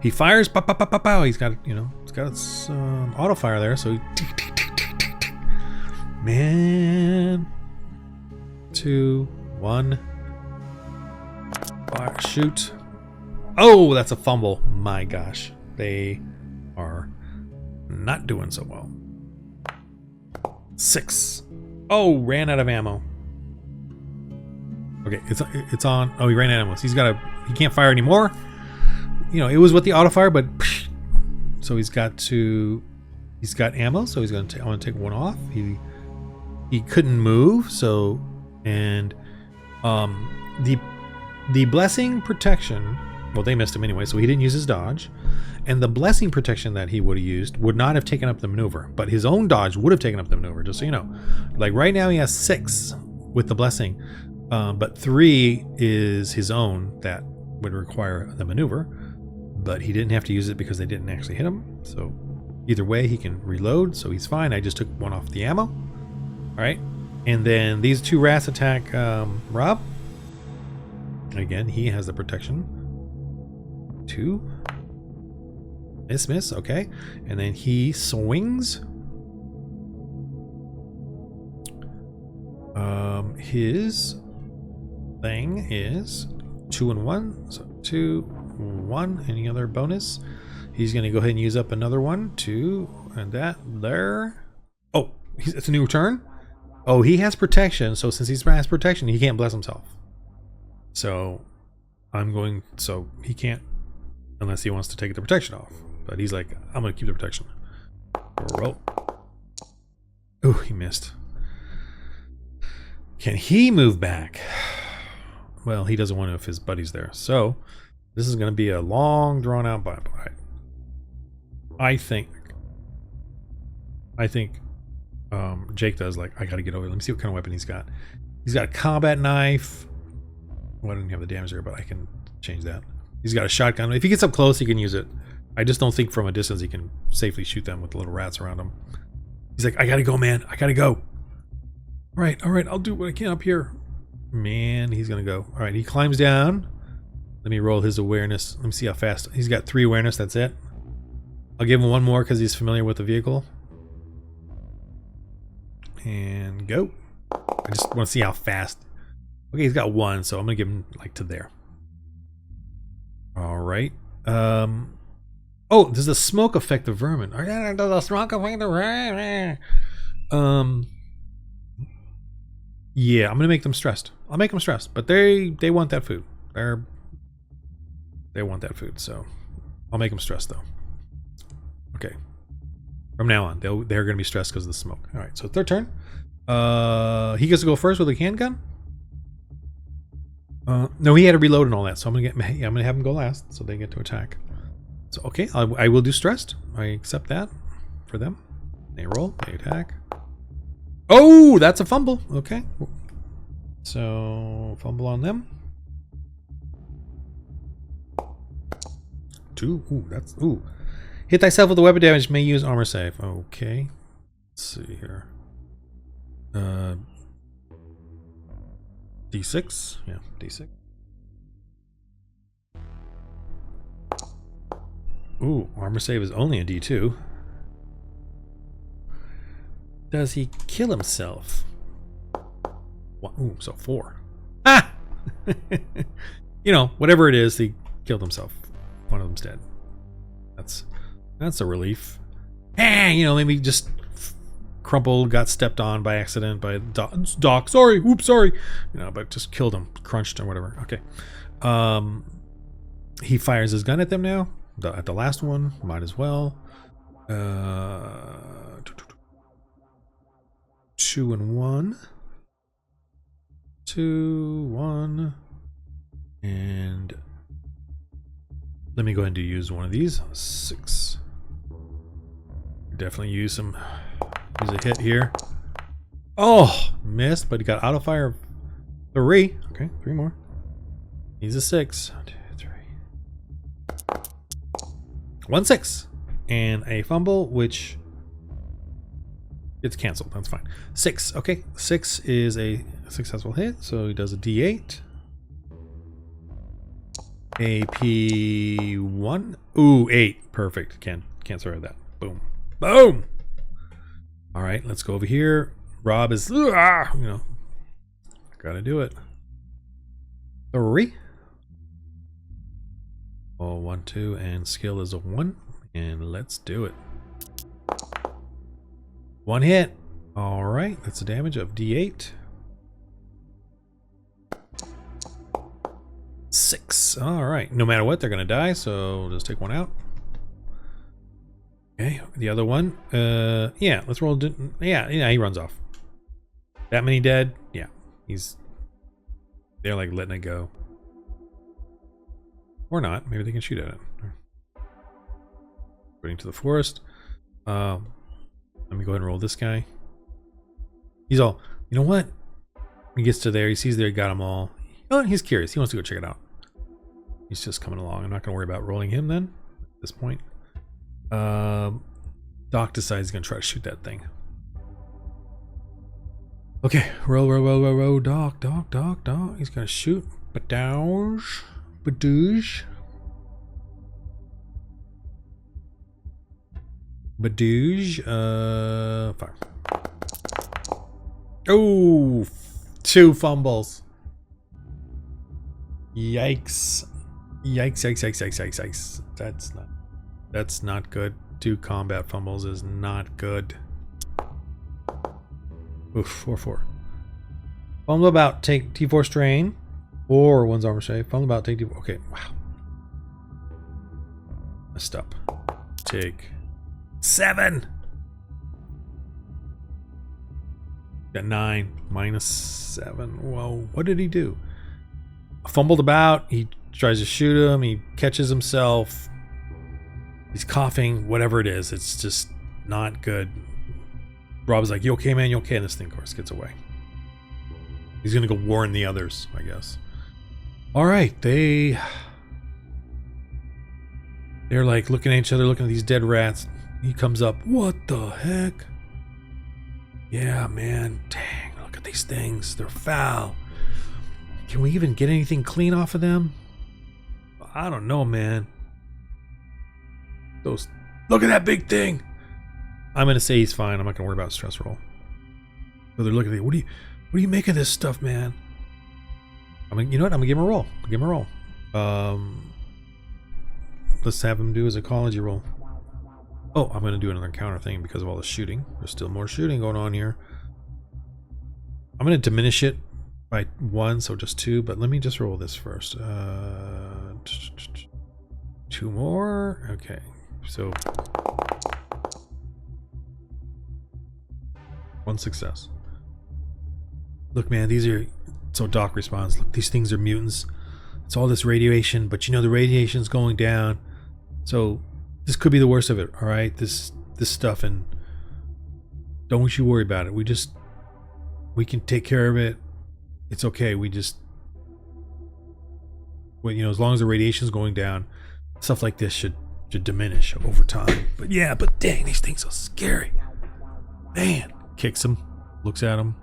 He fires. Pow, pow, pow, pow, pow. He's got, it's got its auto fire there. So he man. 2, 1. Fire, shoot. Oh, that's a fumble. My gosh. They are not doing so well. 6. Oh, ran out of ammo. Okay, it's on. Oh, he ran out of ammo. So he can't fire anymore. You know, it was with the auto fire, but so he's got ammo, so he's gonna I want to take one off. He couldn't move, so and the blessing protection, well, they missed him anyway, so he didn't use his dodge. And the blessing protection that he would have used would not have taken up the maneuver, but his own dodge would have taken up the maneuver, just so you know. Like right now he has 6 with the blessing, but 3 is his own that would require the maneuver, but he didn't have to use it because they didn't actually hit him. So either way, he can reload, so he's fine. I just took one off the ammo. All right, and then these 2 rats attack Rob. Again, he has the protection. 2. Miss, okay. And then he swings. His thing is 2 and 1. So 2, 1. Any other bonus? He's going to go ahead and use up another 1, 2, and that there. Oh, it's a new turn. Oh, he has protection. So since he has protection, he can't bless himself. So so he can't unless he wants to take the protection off. But he's like, I'm going to keep the protection. Roll. Oh, he missed. Can he move back? Well, he doesn't want to if his buddy's there. So this is going to be a long, drawn out battle. I think Jake does, like, I got to get over. Let me see what kind of weapon he's got. He's got a combat knife. Well, I don't have the damage there, but I can change that. He's got a shotgun. If he gets up close, he can use it. I just don't think from a distance he can safely shoot them with the little rats around him. He's like, I gotta go, man. I gotta go. All right, I'll do what I can up here. Man, he's gonna go. All right, he climbs down. Let me roll his awareness. Let me see how fast. He's got 3 awareness, that's it. I'll give him 1 more because he's familiar with the vehicle. And go. I just want to see how fast. Okay, he's got 1, so I'm gonna give him like to there. All right. Oh, there's a smoke effect of vermin. There's a smoke effect of vermin. Yeah, I'm gonna make them stressed. I'll make them stressed, but they want that food. They want that food, so I'll make them stressed though. Okay. From now on, they're gonna be stressed because of the smoke. All right, so third turn. He gets to go first with a handgun. No, he had to reload and all that, so I'm gonna have him go last, so they get to attack. So okay, I will do stressed. I accept that for them. They roll, they attack. Oh, that's a fumble. Okay, so fumble on them. 2. Ooh, that's ooh. Hit thyself with the weapon damage. May use armor save. Okay, let's see here. D6. Yeah, D6. Ooh, armor save is only a D2. Does he kill himself? Ooh, so 4. Ah! You know, whatever it is, he killed himself. One of them's dead. That's a relief. You know, maybe just crumpled, got stepped on by accident by Doc. Sorry, oops, sorry. You know, but just killed him, crunched or whatever. Okay. He fires his gun at them now. At the last one, might as well. 2 and 1. 2, 1. And let me go ahead and use one of these. 6. Definitely use a hit here. Oh, missed, but he got auto fire 3. Okay, 3 more. He's a 6. 1, 2, 3. 1, 6. And a fumble, which it's canceled. That's fine. 6. Okay, 6 is a successful hit, so he does a D8. AP1. Ooh, 8. Perfect. Can't survive that. Boom. Boom. All right, let's go over here. Rob is, gotta do it. 3. Oh, 1, 2, and skill is a 1. And let's do it. 1 hit. All right, that's a damage of D8. 6. All right, no matter what, they're gonna die, so we'll just take 1 out. Okay, the other one. Yeah, let's roll. Yeah, he runs off. That many dead? Yeah, they're like letting it go. Or not. Maybe they can shoot at it. Going to the forest. Let me go ahead and roll this guy. He's all, you know what? He gets to there. He sees there. He got them all. Oh, he's curious. He wants to go check it out. He's just coming along. I'm not going to worry about rolling him then at this point. Doc decides he's going to try to shoot that thing. Okay. Roll. Doc. He's going to shoot. Badouge. Badouge. 5. Oh, 2 fumbles. Yikes. That's not good. 2 combat fumbles is not good. Oof, 4-4. Fumble about, take T4 strain. Or 1's armor save. Fumble about, take T4. Okay, wow. Messed up. Take 7. Got 9. -7. Whoa, what did he do? Fumbled about. He tries to shoot him. He catches himself. He's coughing. Whatever it is, it's just not good. Rob's like, "You okay, man? You okay?" And this thing, of course, gets away. He's gonna go warn the others, I guess. All right, they're like looking at each other, looking at these dead rats. He comes up. What the heck? Yeah, man. Dang, look at these things. They're foul. Can we even get anything clean off of them? I don't know, man. Look at that big thing. I'm gonna say he's fine. I'm not gonna worry about stress roll. So they're looking at me. What do you make of this stuff, man? You know what? I'm gonna give him a roll. Let's have him do his ecology roll. Oh, I'm gonna do another counter thing because of all the shooting. There's still more shooting going on here. I'm gonna diminish it by 1, so just 2, but let me just roll this first. 2 more. Okay, so 1 success. Look, man, these are... So Doc responds, look, these things are mutants. It's all this radiation, but you know the radiation's going down. So this could be the worst of it, all right? This stuff, and don't you worry about it. We can take care of it. It's okay. As long as the radiation's going down, stuff like this should diminish over time. But dang, these things are scary. Man, kicks him, looks at him.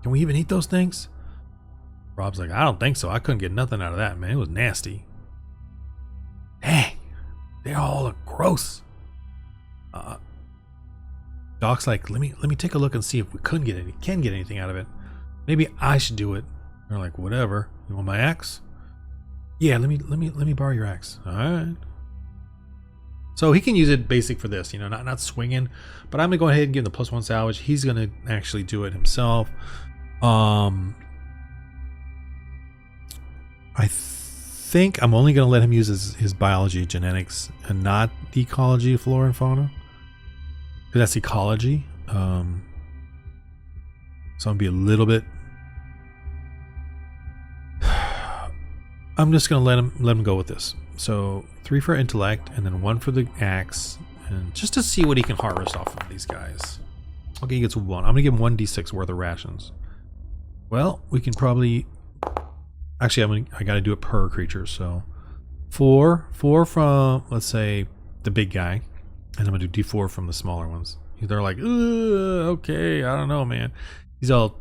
Can we even eat those things? Rob's like, I don't think so. I couldn't get nothing out of that, man. It was nasty. Dang, they all look gross. Doc's like, let me take a look and see if we can get anything out of it. Maybe I should do it. They're like, whatever. You want my axe? Yeah, let me borrow your axe. All right. So he can use it basic for this, not swinging. But I'm gonna go ahead and give him the +1 salvage. He's gonna actually do it himself. I think I'm only gonna let him use his biology, genetics, and not the ecology of flora and fauna, because that's ecology. So I'm gonna be a little bit. I'm just gonna let him go with this. So 3 for intellect, and then 1 for the axe, and just to see what he can harvest off of these guys. Okay, he gets 1. I'm gonna give him 1d6 worth of rations. Well, we can probably. Actually, I got to do it per creature. So 4 from, let's say, the big guy, and I'm gonna do d4 from the smaller ones. They're like, okay, I don't know, man. These are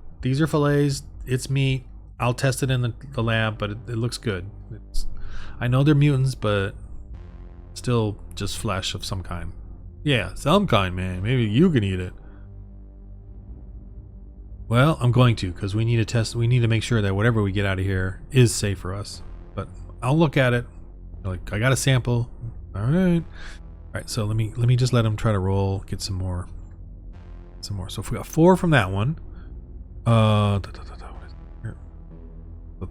fillets. It's meat. I'll test it in the lab, but it looks good. I know they're mutants, but still just flesh of some kind. Yeah, some kind, man. Maybe you can eat it. Well, I'm going to, because we need to test. We need to make sure that whatever we get out of here is safe for us. But I'll look at it. Like, I got a sample. All right. All right. So let me just let him try to roll. Get some more. Some more. So if we got 4 from that one, so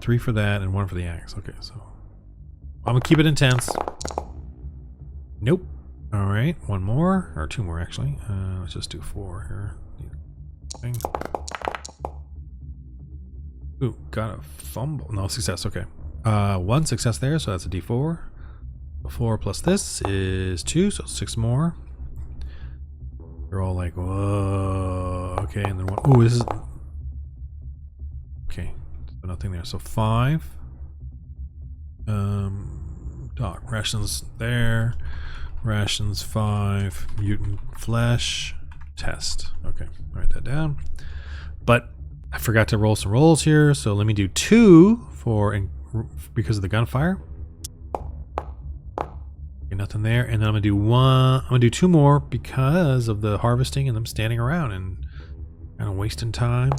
3 for that and 1 for the axe. Okay. So I'm gonna keep it intense. Nope. All right. 1 more or 2 more actually. Let's just do 4 here. Ooh, got a fumble. No, success. Okay. 1 success there, so that's a D4. 4 plus this is 2, so 6 more. They're all like, whoa. Okay, and then 1. Ooh, this is. Okay, so nothing there. So 5. Doc rations there. Rations 5. Mutant flesh. Test. Okay, write that down. But I forgot to roll some rolls here, so let me do 2 because of the gunfire. Okay, nothing there, and then I'm gonna do 1. I'm gonna do 2 more because of the harvesting and them standing around and kind of wasting time,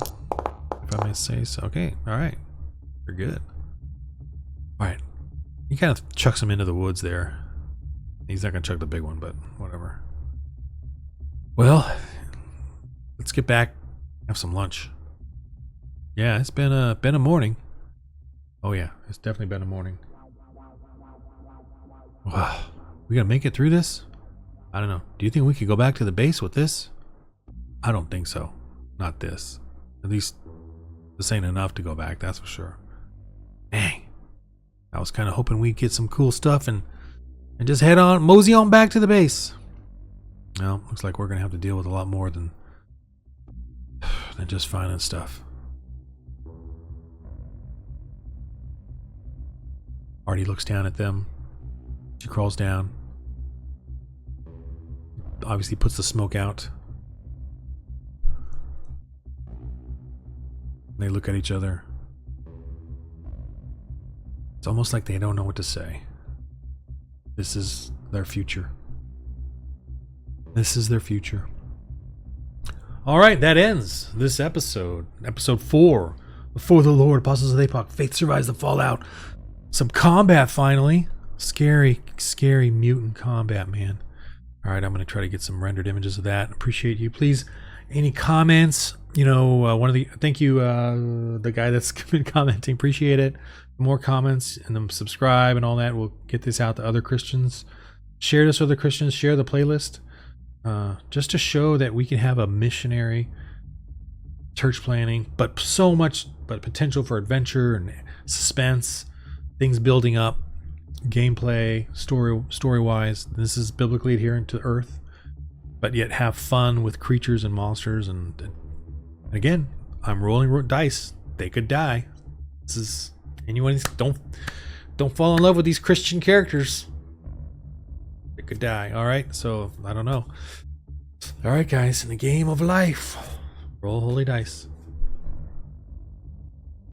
if I may say so. Okay, all right, you're good. All right, he kind of chucks him into the woods there. He's not gonna chuck the big one, but whatever. Well, let's get back, have some lunch. Yeah, it's been a morning. Oh yeah, it's definitely been a morning. Wow, we gonna make it through this? I don't know. Do you think we could go back to the base with this? I don't think so. Not this. At least this ain't enough to go back, that's for sure. Dang. I was kind of hoping we'd get some cool stuff and just head on, mosey on back to the base. Well, looks like we're gonna have to deal with a lot more than just finding stuff. Artie looks down at them. She crawls down. Obviously puts the smoke out. They look at each other. It's almost like they don't know what to say. This is their future. This is their future. All right, that ends this episode. Episode 4. Before the Lord, Apostles of Apoc. Faith survives the fallout. Some combat finally. Scary, scary mutant combat, man. All right, I'm going to try to get some rendered images of that. Appreciate you. Please, any comments? You know, thank you, the guy that's been commenting. Appreciate it. More comments and then subscribe and all that. We'll get this out to other Christians. Share this with other Christians. Share the playlist. Just to show that we can have a missionary church planning, but so much, but potential for adventure and suspense, things building up, gameplay, story-wise. This is biblically adherent to Earth, but yet have fun with creatures and monsters. And again, I'm rolling dice. They could die. This is anyone. Don't fall in love with these Christian characters. They could die. All right, so I don't know. All right, guys, in the game of life, roll holy dice.